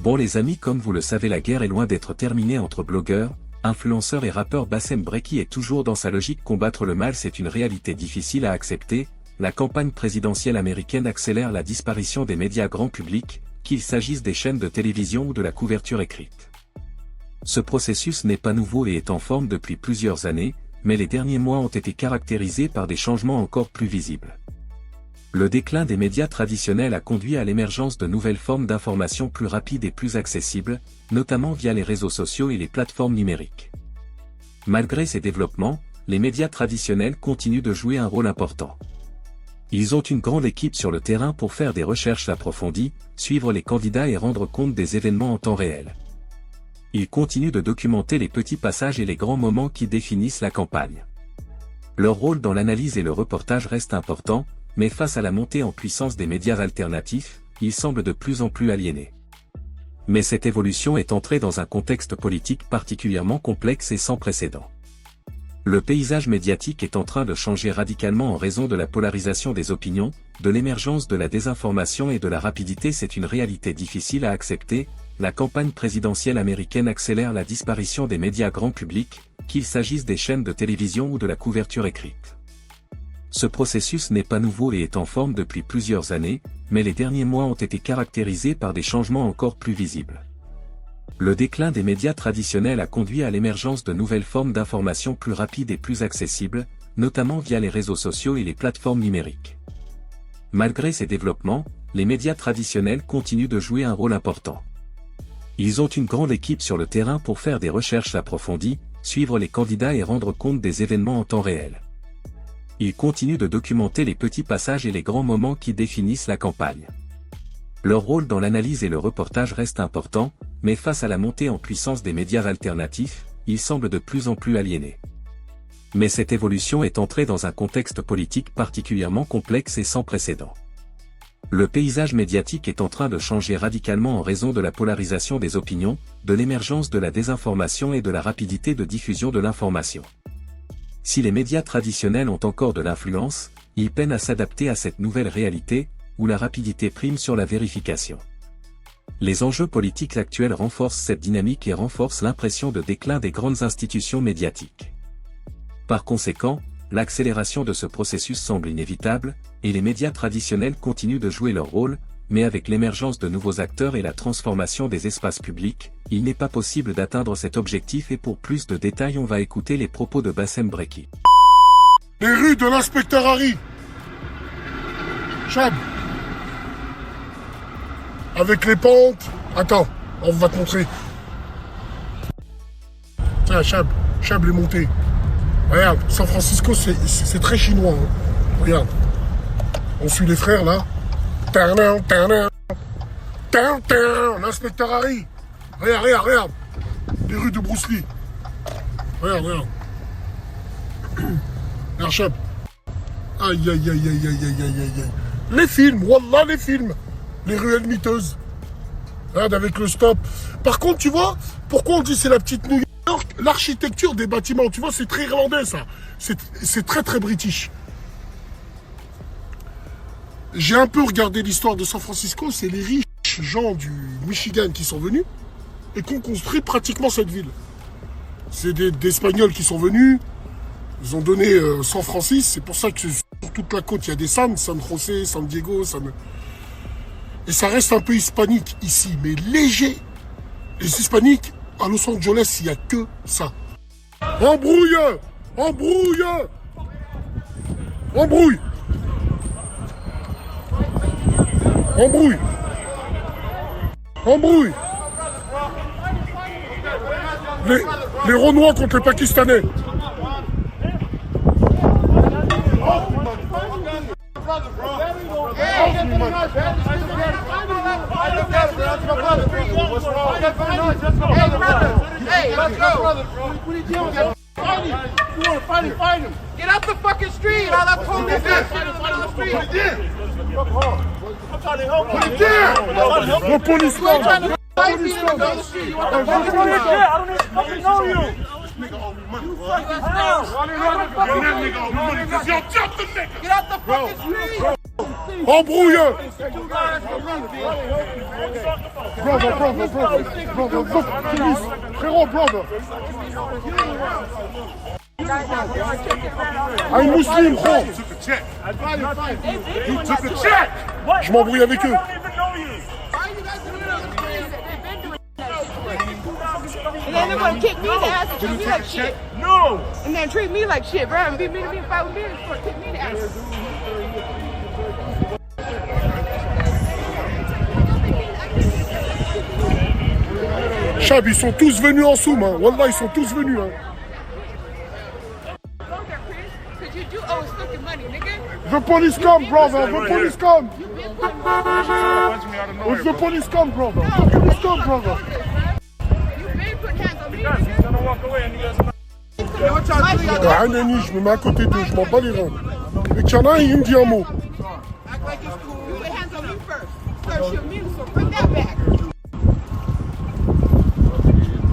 Bon les amis, comme vous le savez, la guerre est loin d'être terminée entre blogueurs, influenceurs et rappeurs. Bassem Breki est toujours dans sa logique. Combattre le mal, c'est une réalité difficile à accepter. La campagne présidentielle américaine accélère la disparition des médias grand public, qu'il s'agisse des chaînes de télévision ou de la couverture écrite. Ce processus n'est pas nouveau et est en forme depuis plusieurs années, mais les derniers mois ont été caractérisés par des changements encore plus visibles. Le déclin des médias traditionnels a conduit à l'émergence de nouvelles formes d'information plus rapides et plus accessibles, notamment via les réseaux sociaux et les plateformes numériques. Malgré ces développements, les médias traditionnels continuent de jouer un rôle important. Ils ont une grande équipe sur le terrain pour faire des recherches approfondies, suivre les candidats et rendre compte des événements en temps réel. Ils continuent de documenter les petits passages et les grands moments qui définissent la campagne. Leur rôle dans l'analyse et le reportage reste important, mais face à la montée en puissance des médias alternatifs, ils semblent de plus en plus aliénés. Mais cette évolution est entrée dans un contexte politique particulièrement complexe et sans précédent. Le paysage médiatique est en train de changer radicalement en raison de la polarisation des opinions, de l'émergence de la désinformation et de la rapidité. C'est une réalité difficile à accepter. La campagne présidentielle américaine accélère la disparition des médias grand public, qu'il s'agisse des chaînes de télévision ou de la couverture écrite. Ce processus n'est pas nouveau et est en forme depuis plusieurs années, mais les derniers mois ont été caractérisés par des changements encore plus visibles. Le déclin des médias traditionnels a conduit à l'émergence de nouvelles formes d'information plus rapides et plus accessibles, notamment via les réseaux sociaux et les plateformes numériques. Malgré ces développements, les médias traditionnels continuent de jouer un rôle important. Ils ont une grande équipe sur le terrain pour faire des recherches approfondies, suivre les candidats et rendre compte des événements en temps réel. Ils continuent de documenter les petits passages et les grands moments qui définissent la campagne. Leur rôle dans l'analyse et le reportage reste important, mais face à la montée en puissance des médias alternatifs, ils semblent de plus en plus aliénés. Mais cette évolution est entrée dans un contexte politique particulièrement complexe et sans précédent. Le paysage médiatique est en train de changer radicalement en raison de la polarisation des opinions, de l'émergence de la désinformation et de la rapidité de diffusion de l'information. Si les médias traditionnels ont encore de l'influence, ils peinent à s'adapter à cette nouvelle réalité, où la rapidité prime sur la vérification. Les enjeux politiques actuels renforcent cette dynamique et renforcent l'impression de déclin des grandes institutions médiatiques. Par conséquent, l'accélération de ce processus semble inévitable, et les médias traditionnels continuent de jouer leur rôle, mais avec l'émergence de nouveaux acteurs et la transformation des espaces publics, il n'est pas possible d'atteindre cet objectif. Et pour plus de détails, on va écouter les propos de Bassem Breki. Les rues de l'inspecteur Harry. Chab. Avec les pentes. Attends, on va te montrer. Tiens, Chab les montées. Regarde, San Francisco, c'est très chinois. Hein. Regarde. On suit les frères là. L'inspecteur Harry. Regarde. Les rues de Bruce Lee. Regarde. Regarde, Chab. Aïe. Les films, wallah, les films. Les ruelles miteuses. Regarde avec le stop. Par contre, tu vois, pourquoi on dit c'est la petite New York? L'architecture des bâtiments, tu vois, c'est très irlandais ça. C'est très british. J'ai un peu regardé l'histoire de San Francisco, c'est les riches gens du Michigan qui sont venus et qui ont construit pratiquement cette ville. C'est des Espagnols qui sont venus, ils ont donné San Francisco, c'est pour ça que sur toute la côte, il y a des San José, San Diego, et ça reste un peu hispanique ici, mais léger. Les hispaniques, à Los Angeles, il n'y a que ça. Embrouille. Les Renois contre les Pakistanais. Get up the fucking street! All that police is fighting on the street! I'm trying to help you. The police Trying to fight me on the street! You want the fucking I don't even fucking know you! nigga owe me money, bro. Get out the fucking street! Embrouille. Brother, look, please. Frérot, brother. I'm Muslim, bro. You took the check. Je m'embrouille avec eux. And then they're gonna kick me in the ass and treat me like shit. No. And then treat me like shit, bro. And be me to fight with me and just gonna kick me in the ass. Chab, ils sont tous venus en soum, hein. Wallah, ils sont tous venus, hein. Cause you do owe us fucking money, nigga. The police come, brother. The police come. You been putting Punch me out of nowhere. If the police come, brother. The police come, brother. you been putting hands on me, Yes, he's nigga. gonna walk away and you guys are not. Hanani, je me mets à côté d'eux, je m'en bats les reins. Et qu'il y en a un, il me dit un mot. Act like it's cool. You put hands on me first. First your music, so bring that back.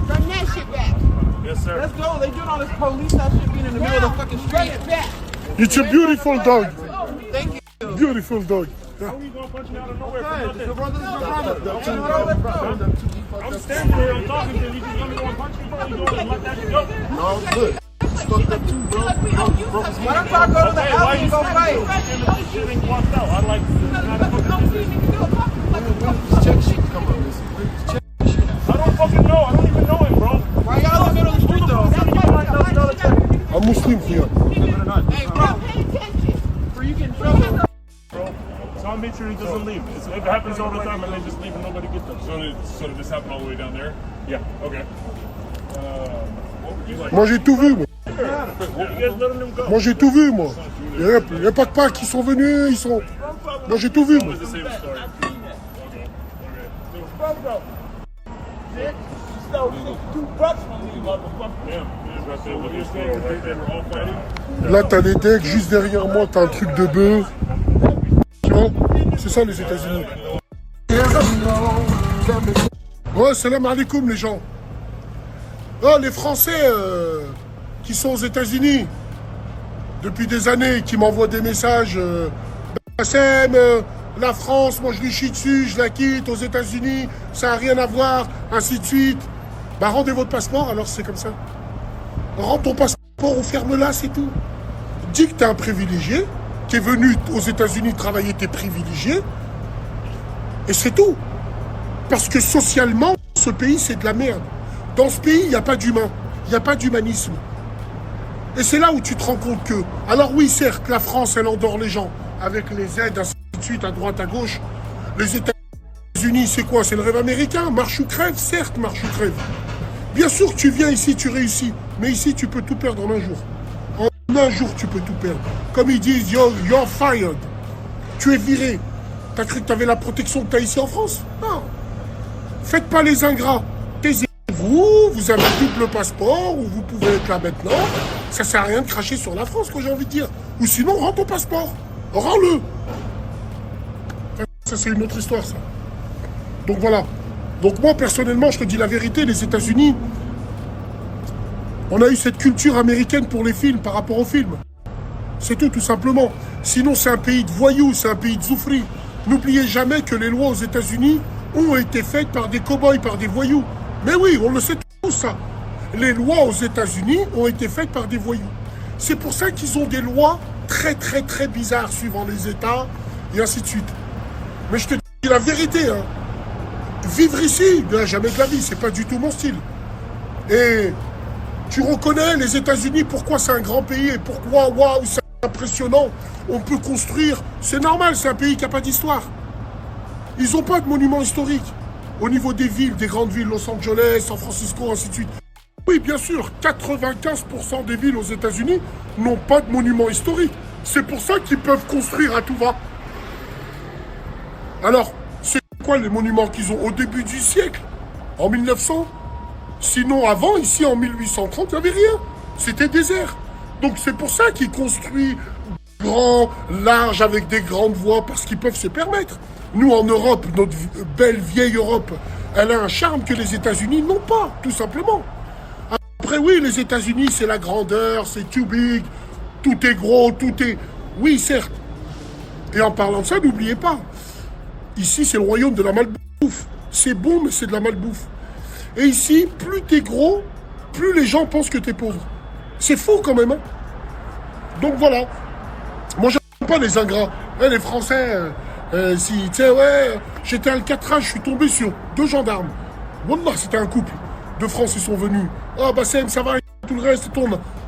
Bring that shit back. Yes, sir. Let's go. They doing all this police that shit being in the middle of the fucking Bring street. it back. It's a beautiful dog. Thank you. Beautiful dog. How are you gonna punch me out of nowhere for Hey, nothing? the brother's the brother. I'm standing here, I'm talking to you, you just gonna go and punch me? You gonna let that go? Like we owe you Why something. don't y'all go to the Hey, why alley you and go standing fight? here pretending that this shit ain't walked out? I'd like to not fucking I don't fucking know. I don't even know him, bro. Why y'all in the middle of the street though? I'm Muslim here. Hey, bro. Pay attention. For you get in trouble. So I'll make sure he doesn't leave. It happens all the time and they just leave and nobody gets them. So did this happen all the way down there? Yeah, okay. What would you like? Moi, j'ai tout vu, moi. You guys letting them go? Moi, j'ai tout vu, moi. Il n'y a pas de pas qui sont venus, ils sont... Moi, j'ai tout vu, moi. It's the same story. Là, t'as les decks, juste derrière moi, t'as un truc de bœuf. Tu vois? C'est ça, les États-Unis. Ouais, salam alaikum, les gens. Oh, les Français qui sont aux États-Unis depuis des années, qui m'envoient des messages. Bassem, la France, moi je lui chie dessus, je la quitte aux États-Unis, ça n'a rien à voir, ainsi de suite. Bah, rendez votre passeport, alors c'est comme ça. Rends ton passeport ou ferme-la, c'est tout. Dis que t'es un privilégié, qui est venu aux États-Unis travailler, t'es privilégié, et c'est tout. Parce que socialement, ce pays, c'est de la merde. Dans ce pays, il n'y a pas d'humain, il n'y a pas d'humanisme. Et c'est là où tu te rends compte que, alors oui, certes, la France, elle endort les gens, avec les aides, ainsi de suite, à droite, à gauche. Les États-Unis, c'est quoi? C'est le rêve américain? Marche ou crève? Certes, marche ou crève. Bien sûr que tu viens ici, tu réussis. Mais ici, tu peux tout perdre en un jour. En un jour, tu peux tout perdre. Comme ils disent, you're fired. Tu es viré. T'as cru que t'avais la protection que t'as ici en France? Non. Faites pas les ingrats. Taisez-vous, vous avez double passeport, ou vous pouvez être là maintenant. Ça sert à rien de cracher sur la France, quoi, j'ai envie de dire. Ou sinon, rends ton passeport. Rends-le. Enfin, ça, c'est une autre histoire, ça. Donc voilà. Donc moi, personnellement, je te dis la vérité, les États-Unis, on a eu cette culture américaine pour les films par rapport aux films. C'est tout simplement. Sinon, c'est un pays de voyous, c'est un pays de zoufris. N'oubliez jamais que les lois aux États-Unis ont été faites par des cow-boys, par des voyous. Mais oui, on le sait tous, ça. Les lois aux États-Unis ont été faites par des voyous. C'est pour ça qu'ils ont des lois très, très, très bizarres suivant les États, et ainsi de suite. Mais je te dis la vérité, hein. Vivre ici, jamais de la vie, c'est pas du tout mon style. Et tu reconnais les États-Unis, pourquoi c'est un grand pays et pourquoi, waouh, c'est impressionnant. On peut construire, c'est normal, c'est un pays qui n'a pas d'histoire. Ils n'ont pas de monuments historiques. Au niveau des villes, des grandes villes, Los Angeles, San Francisco, ainsi de suite. Oui, bien sûr, 95% des villes aux États-Unis n'ont pas de monuments historiques. C'est pour ça qu'ils peuvent construire à tout va. Alors, c'est quoi les monuments qu'ils ont au début du siècle? En 1900? Sinon, avant, ici, en 1830, il n'y avait rien. C'était désert. Donc, c'est pour ça qu'ils construisent grand, large, avec des grandes voies, parce qu'ils peuvent se permettre. Nous, en Europe, notre belle vieille Europe, elle a un charme que les États-Unis n'ont pas, tout simplement. Après, oui, les États-Unis, c'est la grandeur, c'est too big, tout est gros, tout est... Oui, certes. Et en parlant de ça, n'oubliez pas, ici c'est le royaume de la malbouffe. C'est bon, mais c'est de la malbouffe. Et ici, plus t'es gros, plus les gens pensent que t'es pauvre. C'est faux quand même, hein. Donc voilà. Moi, j'aime pas les ingrats. Les Français, si, tu sais, ouais, j'étais à Alcatraz, je suis tombé sur 2 gendarmes. Wallah, c'était un couple. De France, ils sont venus. Ah, Bassem, ça va, tout le reste,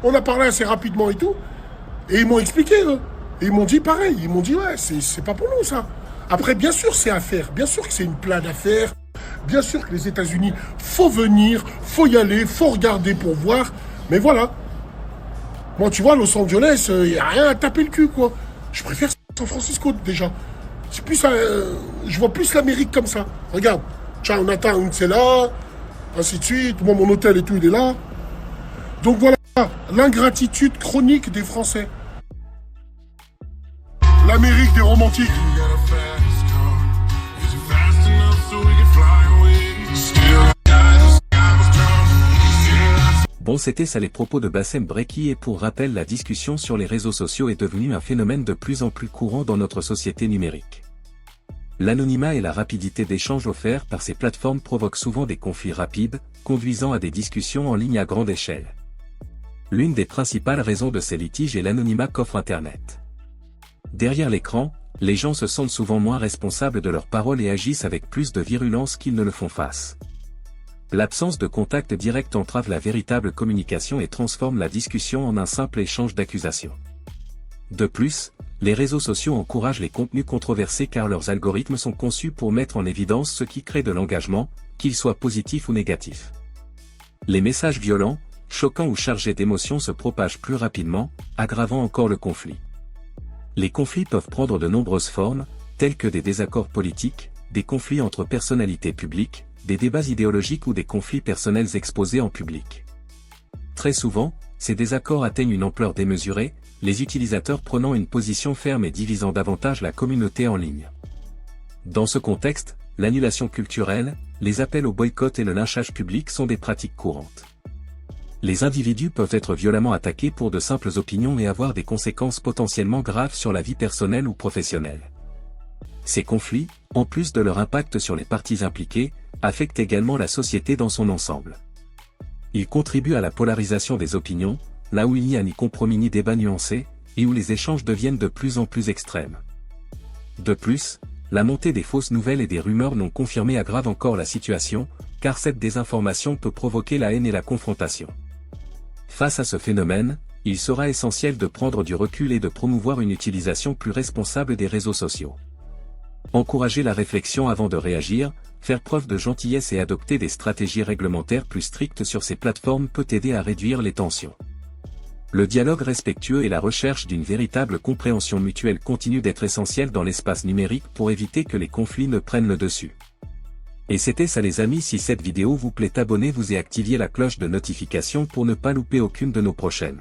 on a parlé assez rapidement et tout. Et ils m'ont expliqué, eux. Et ils m'ont dit pareil. Ils m'ont dit, ouais, c'est pas pour nous, ça. Après, bien sûr, c'est à faire. Bien sûr que c'est une plane à faire. Bien sûr que les États-Unis, faut venir, faut y aller, faut regarder pour voir. Mais voilà. Moi, tu vois, Los Angeles, y a rien à taper le cul, quoi. Je préfère San Francisco, déjà. C'est plus, je vois plus l'Amérique comme ça. Regarde. Chinatown, c'est là. Ainsi de suite. Moi, mon hôtel et tout, il est là. Donc voilà. L'ingratitude chronique des Français. L'Amérique des romantiques. Bon, c'était ça les propos de Bassem Brekkie, et pour rappel, la discussion sur les réseaux sociaux est devenue un phénomène de plus en plus courant dans notre société numérique. L'anonymat et la rapidité d'échange offerts par ces plateformes provoquent souvent des conflits rapides, conduisant à des discussions en ligne à grande échelle. L'une des principales raisons de ces litiges est l'anonymat qu'offre Internet. Derrière l'écran, les gens se sentent souvent moins responsables de leurs paroles et agissent avec plus de virulence qu'ils ne le font face. L'absence de contact direct entrave la véritable communication et transforme la discussion en un simple échange d'accusations. De plus, les réseaux sociaux encouragent les contenus controversés car leurs algorithmes sont conçus pour mettre en évidence ce qui crée de l'engagement, qu'il soit positif ou négatif. Les messages violents, choquants ou chargés d'émotions se propagent plus rapidement, aggravant encore le conflit. Les conflits peuvent prendre de nombreuses formes, telles que des désaccords politiques, des conflits entre personnalités publiques, des débats idéologiques ou des conflits personnels exposés en public. Très souvent, ces désaccords atteignent une ampleur démesurée, les utilisateurs prenant une position ferme et divisant davantage la communauté en ligne. Dans ce contexte, l'annulation culturelle, les appels au boycott et le lynchage public sont des pratiques courantes. Les individus peuvent être violemment attaqués pour de simples opinions et avoir des conséquences potentiellement graves sur la vie personnelle ou professionnelle. Ces conflits, en plus de leur impact sur les parties impliquées, affectent également la société dans son ensemble. Ils contribuent à la polarisation des opinions, là où il n'y a ni compromis ni débat nuancé, et où les échanges deviennent de plus en plus extrêmes. De plus, la montée des fausses nouvelles et des rumeurs non confirmées aggrave encore la situation, car cette désinformation peut provoquer la haine et la confrontation. Face à ce phénomène, il sera essentiel de prendre du recul et de promouvoir une utilisation plus responsable des réseaux sociaux. Encourager la réflexion avant de réagir, faire preuve de gentillesse et adopter des stratégies réglementaires plus strictes sur ces plateformes peut aider à réduire les tensions. Le dialogue respectueux et la recherche d'une véritable compréhension mutuelle continuent d'être essentiels dans l'espace numérique pour éviter que les conflits ne prennent le dessus. Et c'était ça les amis, si cette vidéo vous plaît, abonnez-vous et activez la cloche de notification pour ne pas louper aucune de nos prochaines.